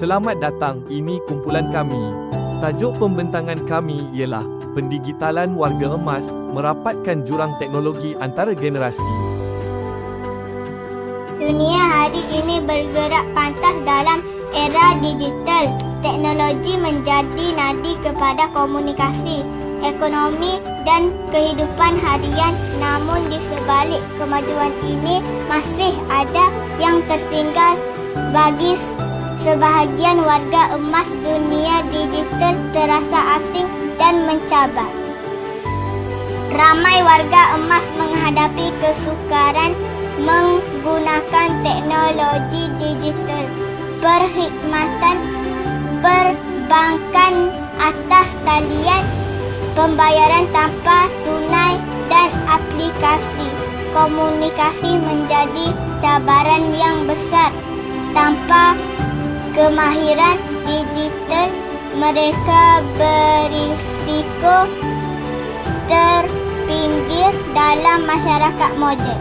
Selamat datang, ini kumpulan kami. Tajuk pembentangan kami ialah Pendigitalan Warga Emas Merapatkan Jurang Teknologi Antara Generasi. Dunia hari ini bergerak pantas dalam era digital. Teknologi menjadi nadi kepada komunikasi, ekonomi dan kehidupan harian. Namun di sebalik kemajuan ini masih ada yang tertinggal. Bagi sebahagian warga emas, dunia digital terasa asing dan mencabar. Ramai warga emas menghadapi kesukaran menggunakan teknologi digital. Perkhidmatan perbankan atas talian, pembayaran tanpa tunai dan aplikasi komunikasi menjadi cabaran yang besar. Tanpa kemahiran digital, mereka berisiko terpinggir dalam masyarakat moden.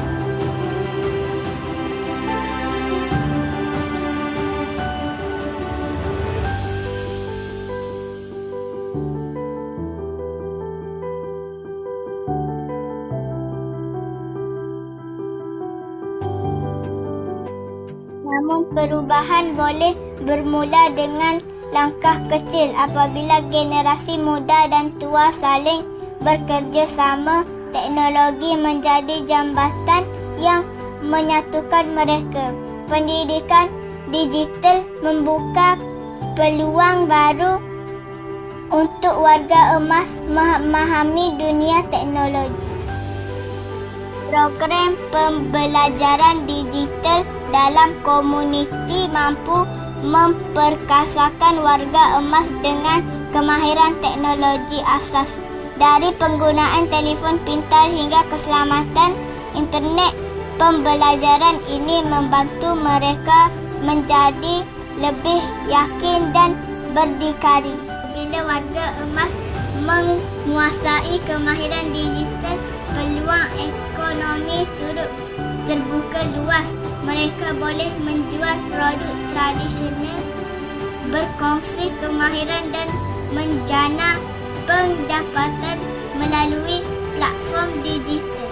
Namun perubahan boleh bermula dengan langkah kecil apabila generasi muda dan tua saling bekerjasama. Teknologi menjadi jambatan yang menyatukan mereka. Pendidikan digital membuka peluang baru untuk warga emas memahami dunia teknologi. Program pembelajaran digital dalam komuniti mampu memperkasakan warga emas dengan kemahiran teknologi asas. Dari penggunaan telefon pintar hingga keselamatan internet, pembelajaran ini membantu mereka menjadi lebih yakin dan berdikari. Bila warga emas menguasai kemahiran digital, peluang ekonomi turut terbuka luas. Mereka boleh menjual produk tradisional, berkongsi kemahiran dan menjana pendapatan melalui platform digital.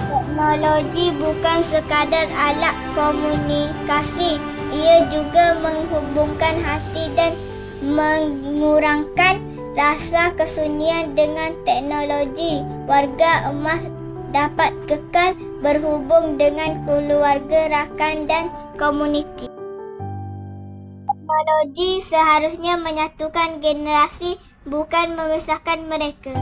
Teknologi bukan sekadar alat komunikasi, ia juga menghubungkan hati dan mengurangkan rasa kesunyian. Dengan teknologi, warga emas dapat kekal berhubung dengan keluarga, rakan dan komuniti. Teknologi seharusnya menyatukan generasi, bukan memisahkan mereka.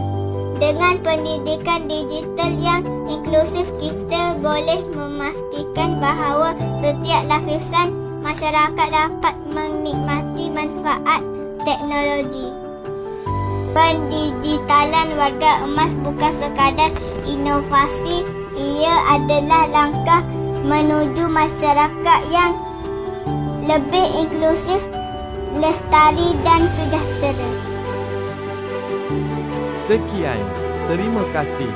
Dengan pendidikan digital yang inklusif, kita boleh memastikan bahawa setiap lapisan masyarakat dapat menikmati manfaat teknologi. Pendigitalan warga emas bukan sekadar inovasi, ia adalah langkah menuju masyarakat yang lebih inklusif, lestari dan sejahtera. Sekian, terima kasih.